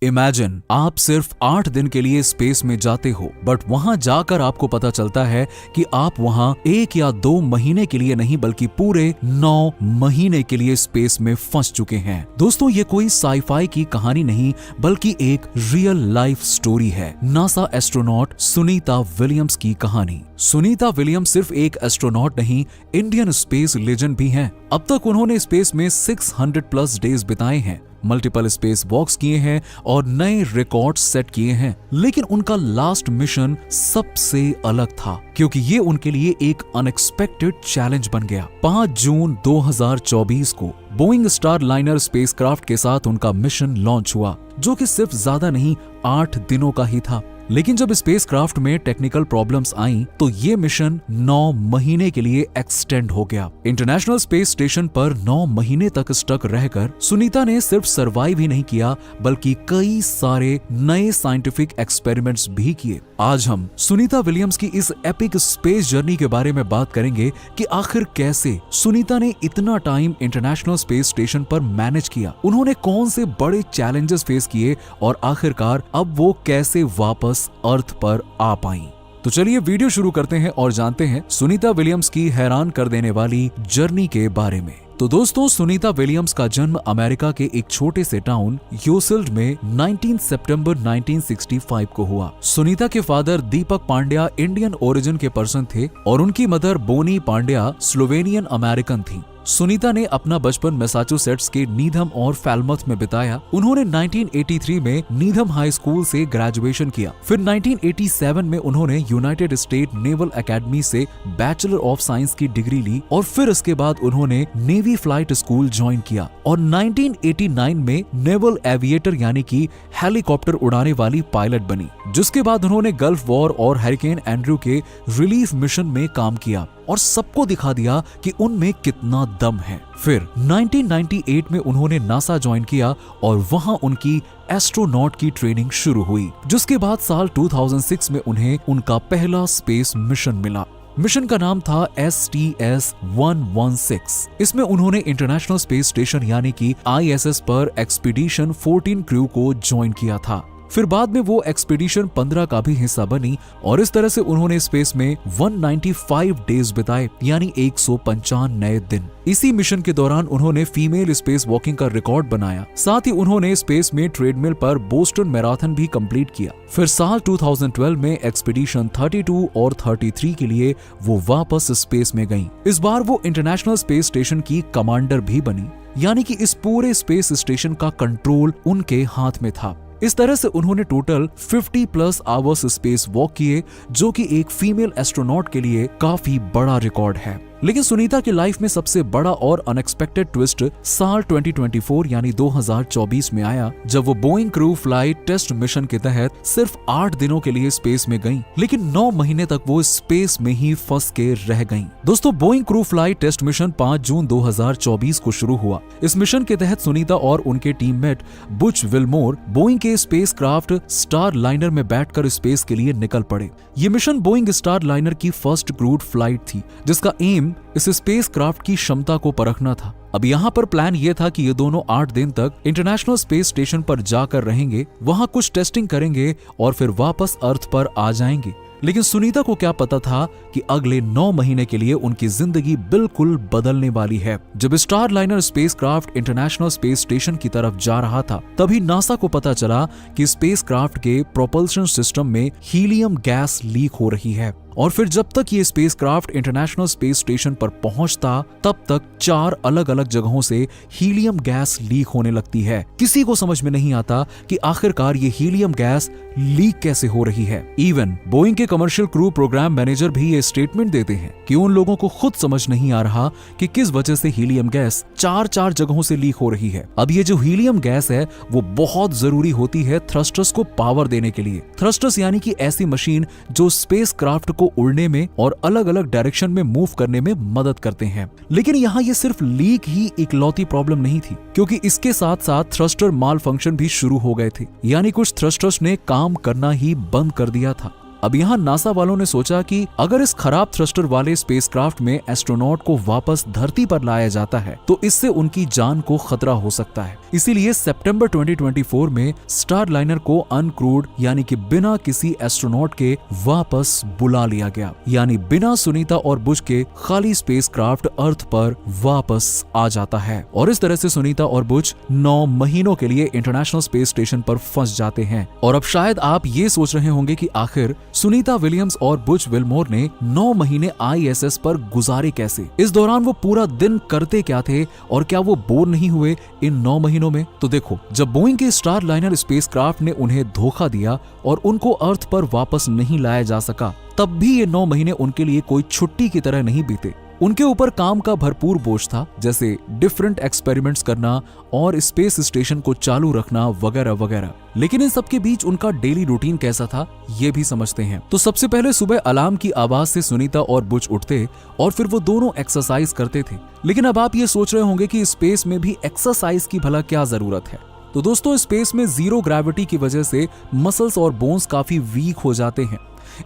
Imagine आप सिर्फ 8 दिन के लिए स्पेस में जाते हो, बट वहां जाकर आपको पता चलता है कि आप वहां 1 या 2 महीने के लिए नहीं बल्कि पूरे 9 महीने के लिए स्पेस में फंस चुके हैं। दोस्तों, ये कोई साईफाई की कहानी नहीं बल्कि एक रियल लाइफ स्टोरी है। नासा एस्ट्रोनॉट सुनीता विलियम्स की कहानी। सुनीता विलियम्स सिर्फ एक एस्ट्रोनॉट नहीं, इंडियन स्पेस लेजेंड भी हैं। अब तक उन्होंने स्पेस में 600+ डेज बिताए हैं, मल्टीपल स्पेस वॉक्स किए हैं और नए रिकॉर्ड सेट किए हैं। लेकिन उनका लास्ट मिशन सबसे अलग था, क्योंकि ये उनके लिए एक अनएक्सपेक्टेड चैलेंज बन गया। 5 जून 2024 को बोइंग स्टारलाइनर स्पेसक्राफ्ट के साथ उनका मिशन लॉन्च हुआ, जो कि सिर्फ ज्यादा नहीं 8 दिनों का ही था। लेकिन जब स्पेसक्राफ्ट में टेक्निकल प्रॉब्लम्स आईं, तो ये मिशन 9 महीने के लिए एक्सटेंड हो गया। इंटरनेशनल स्पेस स्टेशन पर 9 महीने तक स्टक रहकर सुनीता ने सिर्फ सरवाइव ही नहीं किया, बल्कि कई सारे नए साइंटिफिक एक्सपेरिमेंट्स भी किए। आज हम सुनीता विलियम्स की इस एपिक स्पेस जर्नी के बारे में बात करेंगे कि आखिर कैसे सुनीता ने इतना टाइम इंटरनेशनल स्पेस स्टेशन पर मैनेज किया, उन्होंने कौन से बड़े चैलेंजेस फेस किए और आखिरकार अब वो कैसे वापस अर्थ पर आ पाई। तो चलिए वीडियो शुरू करते हैं और जानते हैं सुनीता विलियम्स की हैरान कर देने वाली जर्नी के बारे में। तो दोस्तों, सुनीता विलियम्स का जन्म अमेरिका के एक छोटे से टाउन यूसिल्ड में 19 सितंबर 1965 को हुआ। सुनीता के फादर दीपक पांड्या इंडियन ओरिजिन के पर्सन थे और उनकी मदर बोनी पांड्या स्लोवेनियन अमेरिकन थी। सुनीता ने अपना बचपन मैसाचुसेट्स के नीधम और फैलमथ में बिताया। उन्होंने 1983 में नीधम हाई स्कूल से ग्रेजुएशन किया। फिर 1987 में उन्होंने यूनाइटेड स्टेट नेवल एकेडमी से बैचलर ऑफ साइंस की डिग्री ली और फिर इसके बाद उन्होंने नेवी फ्लाइट स्कूल ज्वाइन किया और 1989 में नेवल एविएटर यानी कि हेलीकॉप्टर उड़ाने वाली पायलट बनी, जिसके बाद उन्होंने गल्फ वॉर और हैरिकेन एंड्रू के रिलीफ मिशन में काम किया और सबको दिखा दिया कि उनमें कितना दम है। फिर 1998 में उन्होंने नासा ज्वाइन किया और वहां उनकी एस्ट्रोनॉट की ट्रेनिंग शुरू हुई, जिसके बाद साल 2006 में उन्हें उनका पहला स्पेस मिशन मिला। मिशन का नाम था STS-116। इसमें उन्होंने इंटरनेशनल स्पेस स्टेशन यानी कि ISS पर एक्सपीडिशन 14 क्रू को ज्वाइन किया था। फिर बाद में वो एक्सपीडिशन 15 का भी हिस्सा बनी और इस तरह से उन्होंने स्पेस में 195 डेज बिताए, यानी 155 नए दिन। इसी मिशन के दौरान उन्होंने फीमेल स्पेस वॉकिंग का रिकॉर्ड बनाया। साथ ही उन्होंने स्पेस में ट्रेडमिल पर बोस्टन मैराथन भी कंप्लीट किया। फिर साल 2012 में एक्सपीडिशन 32 और 33 के लिए वो वापस स्पेस में गईं। इस बार वो इंटरनेशनल स्पेस स्टेशन की कमांडर भी बनी, यानी कि इस पूरे स्पेस स्टेशन का कंट्रोल उनके हाथ में था। इस तरह से उन्होंने टोटल 50+ आवर्स स्पेस वॉक किए, जो कि एक फीमेल एस्ट्रोनॉट के लिए काफी बड़ा रिकॉर्ड है। लेकिन सुनीता की लाइफ में सबसे बड़ा और अनएक्सपेक्टेड ट्विस्ट साल 2024 यानी 2024 में आया, जब वो Boeing crew flight test mission के तहत सिर्फ 8 दिनों के लिए स्पेस में गईं, लेकिन 9 महीने तक वो स्पेस में ही फंस के रह गईं। दोस्तों, Boeing crew flight test mission 5 जून 2024 को शुरू हुआ। इस मिशन के तहत सुनीता और उनके टीममेट बुच विल्मोर बोइंग के स्पेसक्राफ्ट स्टारलाइनर में बैठकर स्पेस के लिए निकल पड़े। ये मिशन बोइंग स्टारलाइनर की फर्स्ट क्रूड फ्लाइट थी, जिसका एम इस स्पेसक्राफ्ट की क्षमता को परखना था। अब यहाँ पर प्लान ये था कि ये दोनों 8 दिन तक इंटरनेशनल स्पेस स्टेशन पर जाकर रहेंगे, वहाँ कुछ टेस्टिंग करेंगे और फिर वापस अर्थ पर आ जाएंगे। लेकिन सुनीता को क्या पता था कि अगले 9 महीने के लिए उनकी जिंदगी बिल्कुल बदलने वाली है। जब Starliner spacecraft international space station की तरफ जा रहा था, तभी नासा को पता चला कि स्पेसक्राफ्ट के प्रोपल्शन सिस्टम में हीलियम गैस लीक हो रही है। और फिर जब तक ये स्पेसक्राफ्ट इंटरनेशनल स्पेस स्टेशन पर पहुंचता, तब तक 4 अलग अलग जगहों से हीलियम गैस लीक होने लगती है। किसी को समझ में नहीं आता कि आखिरकार ये हीलियम गैस लीक कैसे हो रही है। इवन बोइंग के कमर्शियल क्रू प्रोग्राम मैनेजर भी ये स्टेटमेंट देते हैं कि उन लोगों को खुद समझ नहीं आ रहा कि किस वजह से हीलियम गैस 4 जगहों से लीक हो रही है। अब ये जो हीलियम गैस है, वो बहुत जरूरी होती है थ्रस्टर्स को पावर देने के लिए। थ्रस्टर्स यानी कि ऐसी मशीन जो स्पेसक्राफ्ट को उड़ने में और अलग अलग डायरेक्शन में मूव करने में मदद करते हैं। लेकिन यहाँ ये सिर्फ लीक ही इकलौती प्रॉब्लम नहीं थी, क्योंकि इसके साथ साथ थ्रस्टर माल फंक्शन भी शुरू हो गए थे, यानी कुछ थ्रस्टर्स ने काम करना ही बंद कर दिया था। अब यहाँ नासा वालों ने सोचा कि अगर इस खराब थ्रस्टर वाले स्पेसक्राफ्ट में एस्ट्रोनॉट को वापस धरती पर लाया जाता है तो इससे उनकी जान को खतरा हो सकता है। इसीलिए सितंबर 2024 में स्टारलाइनर को अनक्रूड यानी कि बिना किसी एस्ट्रोनॉट के वापस बुला लिया गया, यानी बिना सुनीता और बुश के खाली स्पेसक्राफ्ट अर्थ पर वापस आ जाता है। और इस तरह से सुनीता और बुश 9 महीनों के लिए इंटरनेशनल स्पेस स्टेशन पर फंस जाते हैं। और अब शायद आप ये सोच रहे होंगे कि आखिर सुनीता विलियम्स और बुश विल्मोर ने 9 महीने ISS पर गुजारे कैसे, इस दौरान वो पूरा दिन करते क्या थे और क्या वो बोर नहीं हुए इन 9 महीनों में? तो देखो, जब बोइंग के स्टारलाइनर स्पेसक्राफ्ट ने उन्हें धोखा दिया और उनको अर्थ पर वापस नहीं लाया जा सका, तब भी ये 9 महीने उनके लिए कोई छुट्टी की तरह नहीं बीते। उनके ऊपर काम का भरपूर बोझ था, जैसे डिफरेंट एक्सपेरिमेंट्स करना और स्पेस स्टेशन को चालू रखना वगैरह वगैरह। लेकिन इन सबके बीच उनका डेली रूटीन कैसा था, ये भी समझते हैं। तो सबसे पहले सुबह अलार्म की आवाज से सुनीता और बुश उठते और फिर वो दोनों एक्सरसाइज करते थे। लेकिन अब आप ये सोच रहे होंगे कि स्पेस में भी एक्सरसाइज की भला क्या जरूरत है? तो दोस्तों, स्पेस में जीरो ग्रेविटी की वजह से मसल्स और बोन्स काफी वीक हो जाते हैं,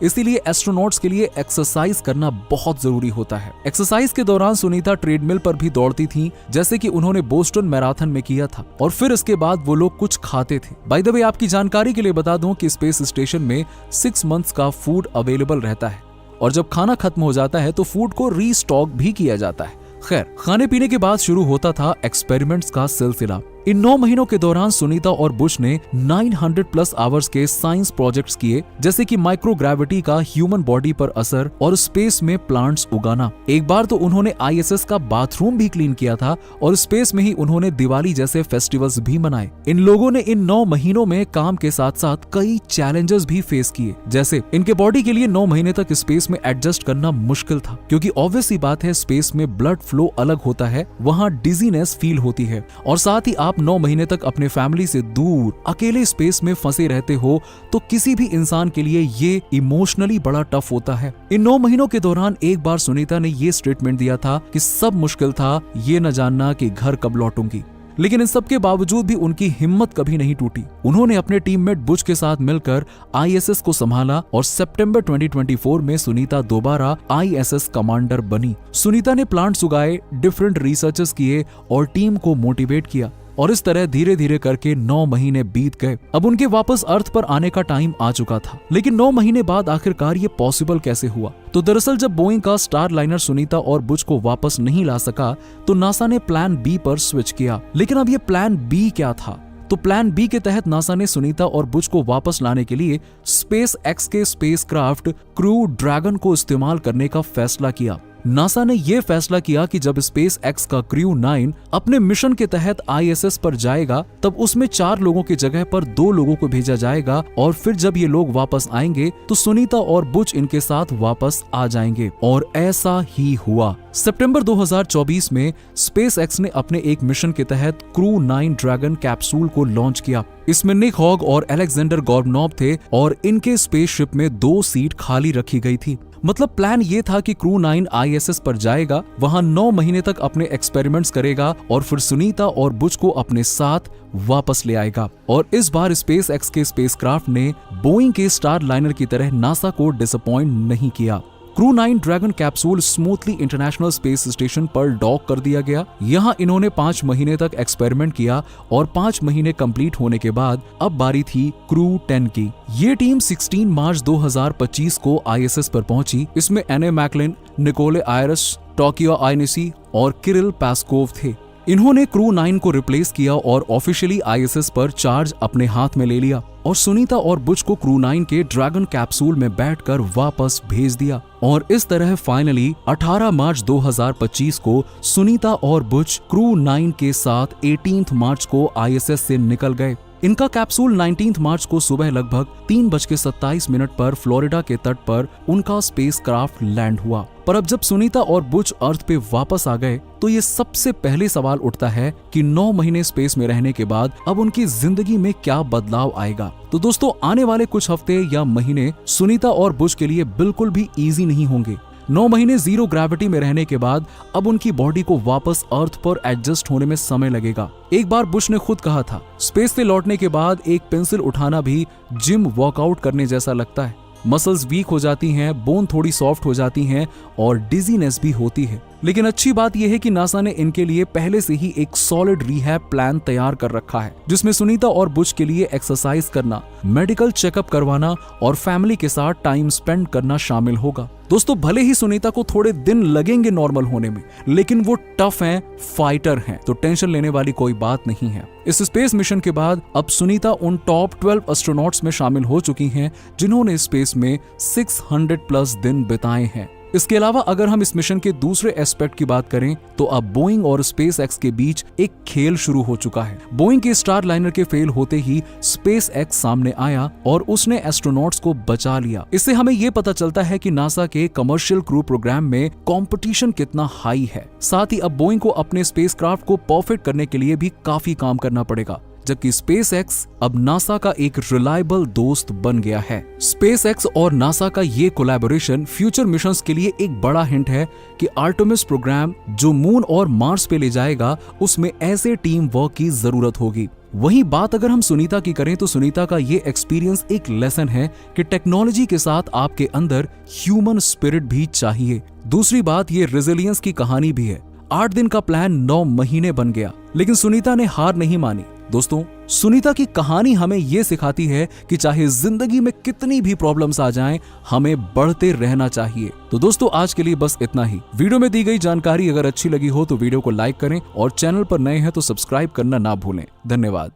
इसीलिए एस्ट्रोनॉट्स के लिए एक्सरसाइज करना बहुत जरूरी होता है। एक्सरसाइज के दौरान सुनीता ट्रेडमिल पर भी दौड़ती थीं, जैसे कि उन्होंने बोस्टन मैराथन में किया था, और फिर इसके बाद वो लोग कुछ खाते थे। बाय द वे, आपकी जानकारी के लिए बता दूं कि स्पेस स्टेशन में 6 मंथ्स का फूड अवेलेबल रहता है और जब खाना खत्म हो जाता है तो फूड को रीस्टॉक भी किया जाता है। खैर, खाने पीने के बाद शुरू होता था एक्सपेरिमेंट्स का सिलसिला। इन 9 महीनों के दौरान सुनीता और बुश ने 900+ आवर्स के साइंस प्रोजेक्ट्स किए, जैसे कि माइक्रोग्रेविटी का ह्यूमन बॉडी पर असर और स्पेस में प्लांट्स उगाना। एक बार तो उन्होंने ISS का बाथरूम भी क्लीन किया था और स्पेस में ही उन्होंने दिवाली जैसे फेस्टिवल्स भी मनाए। इन लोगों ने इन 9 महीनों में काम के साथ साथ कई चैलेंजेस भी फेस किए, जैसे इनके बॉडी के लिए 9 महीने तक स्पेस में एडजस्ट करना मुश्किल था, क्योंकि ऑब्वियस सी बात है, स्पेस में ब्लड फ्लो अलग होता है, वहाँ डिजीनेस फील होती है, और साथ ही आप 9 महीने तक अपने फैमिली से दूर अकेले स्पेस में फंसे रहते हो, तो किसी भी इंसान के लिए ये इमोशनली बड़ा टफ होता है। इन 9 महीनों के दौरान एक बार सुनीता ने ये स्टेटमेंट दिया था कि सब मुश्किल था, ये न जानना कि घर कब लौटूंगी। लेकिन इन सब के बावजूद भी उनकी हिम्मत कभी नहीं टूटी। उन्होंने अपने टीममेट बुश के साथ मिलकर ISS को संभाला और सितंबर 2024 में सुनीता दोबारा ISS कमांडर बनी। सुनीता ने प्लांट्स उगाए, डिफरेंट रिसर्चेस किए और टीम को मोटिवेट किया, और इस तरह धीरे धीरे करके 9 महीने बीत गए। अब उनके वापस अर्थ पर आने का टाइम आ चुका था, लेकिन 9 महीने बाद आखिरकार ये पॉसिबल कैसे हुआ? तो दरअसल जब बोइंग का स्टारलाइनर सुनीता और बुश को वापस नहीं ला सका, तो नासा ने प्लान बी पर स्विच किया। लेकिन अब ये प्लान बी क्या था? तो प्लान बी के तहत नासा ने सुनीता और बुश को वापस लाने के लिए SpaceX के स्पेसक्राफ्ट क्रू ड्रैगन को इस्तेमाल करने का फैसला किया। नासा ने यह फैसला किया कि जब SpaceX का क्रू 9 अपने मिशन के तहत ISS पर जाएगा, तब उसमें 4 लोगों की जगह पर 2 लोगों को भेजा जाएगा, और फिर जब ये लोग वापस आएंगे तो सुनीता और बुश इनके साथ वापस आ जाएंगे। और ऐसा ही हुआ। सितंबर 2024 में SpaceX ने अपने एक मिशन के तहत क्रू 9 ड्रैगन कैप्सूल को लॉन्च किया। इसमें निक हॉग और अलेक्जेंडर गोर्बनॉव थे और इनके स्पेसशिप में 2 सीट खाली रखी गई थी। मतलब प्लान ये था कि क्रू 9 ISS पर जाएगा, वहां 9 महीने तक अपने एक्सपेरिमेंट्स करेगा और फिर सुनीता और बुश को अपने साथ वापस ले आएगा। और इस बार SpaceX के स्पेसक्राफ्ट ने बोइंग के स्टारलाइनर की तरह नासा को डिसअपॉइंट नहीं किया। Crew 9 dragon capsule smoothly international space station पर डॉक कर दिया गया। यहाँ इन्होंने 5 महीने तक एक्सपेरिमेंट किया और 5 महीने कंप्लीट होने के बाद अब बारी थी क्रू 10 की। ये टीम 16 मार्च 2025 को ISS पर पहुंची। इसमें एने मैकलिन, निकोले आयरस, टोकियो आइनेसी और किरिल पेस्कोव थे। इन्होंने क्रू 9 को रिप्लेस किया और ऑफिशियली ISS पर चार्ज अपने हाथ में ले लिया और सुनीता और बुश को क्रू 9 के ड्रैगन कैप्सूल में बैठकर वापस भेज दिया। और इस तरह फाइनली 18 मार्च 2025 को सुनीता और बुश क्रू 9 के साथ 18 मार्च को ISS से निकल गए। इनका कैप्सूल 19 मार्च को सुबह लगभग 3:27 पर फ्लोरिडा के तट पर उनका स्पेसक्राफ्ट लैंड हुआ। पर अब जब सुनीता और बुश अर्थ पे वापस आ गए तो ये सबसे पहले सवाल उठता है कि 9 महीने स्पेस में रहने के बाद अब उनकी जिंदगी में क्या बदलाव आएगा। तो दोस्तों, आने वाले कुछ हफ्ते या महीने सुनीता और बुश के लिए बिल्कुल भी इजी नहीं होंगे। 9 महीने जीरो ग्रेविटी में रहने के बाद अब उनकी बॉडी को वापस अर्थ पर एडजस्ट होने में समय लगेगा। एक बार बुश ने खुद कहा था, स्पेस से लौटने के बाद एक पेंसिल उठाना भी जिम वर्कआउट करने जैसा लगता है। मसल्स वीक हो जाती हैं, बोन थोड़ी सॉफ्ट हो जाती हैं और डिजीनेस भी होती है। लेकिन अच्छी बात यह है कि नासा ने इनके लिए पहले से ही एक सॉलिड रिहैब प्लान तैयार कर रखा है, जिसमें सुनीता और बुच के लिए एक्सरसाइज करना, मेडिकल चेकअप करवाना और फैमिली के साथ टाइम स्पेंड करना शामिल होगा। दोस्तों, भले ही सुनीता को थोड़े दिन लगेंगे नॉर्मल होने में, लेकिन वो टफ हैं, फाइटर हैं, तो टेंशन लेने वाली कोई बात नहीं है। इस स्पेस मिशन के बाद अब सुनीता उन टॉप 12 एस्ट्रोनॉट्स में शामिल हो चुकी हैं जिन्होंने स्पेस में 600+ दिन बिताए हैं। इसके अलावा अगर हम इस मिशन के दूसरे एस्पेक्ट की बात करें तो अब बोइंग और स्पेस एक्स के बीच एक खेल शुरू हो चुका है। बोइंग के स्टार लाइनर के फेल होते ही स्पेस एक्स सामने आया और उसने एस्ट्रोनॉट्स को बचा लिया। इससे हमें ये पता चलता है कि नासा के कमर्शियल क्रू प्रोग्राम में कंपटीशन कितना हाई है। साथ ही अब बोइंग को अपने स्पेसक्राफ्ट को परफेक्ट करने के लिए भी काफी काम करना पड़ेगा, जबकि स्पेस एक्स अब नासा का एक रिलायबल दोस्त बन गया है। स्पेस एक्स और नासा का ये कोलैबोरेशन फ्यूचर मिशंस के लिए एक बड़ा हिंट है कि आर्टेमिस प्रोग्राम जो मून और मार्स पे ले जाएगा, उसमें ऐसे टीम वर्क की जरूरत होगी। वहीं बात अगर हम सुनीता की करें तो सुनीता का ये एक्सपीरियंस एक लेसन है कि टेक्नोलॉजी के साथ आपके अंदर ह्यूमन स्पिरिट भी चाहिए। दूसरी बात, ये रेजिलियंस की कहानी भी है। 8 दिन का प्लान 9 महीने बन गया, लेकिन सुनीता ने हार नहीं मानी। दोस्तों, सुनीता की कहानी हमें यह सिखाती है कि चाहे जिंदगी में कितनी भी प्रॉब्लम्स आ जाएं, हमें बढ़ते रहना चाहिए। तो दोस्तों, आज के लिए बस इतना ही। वीडियो में दी गई जानकारी अगर अच्छी लगी हो तो वीडियो को लाइक करें और चैनल पर नए हैं तो सब्सक्राइब करना ना भूलें। धन्यवाद।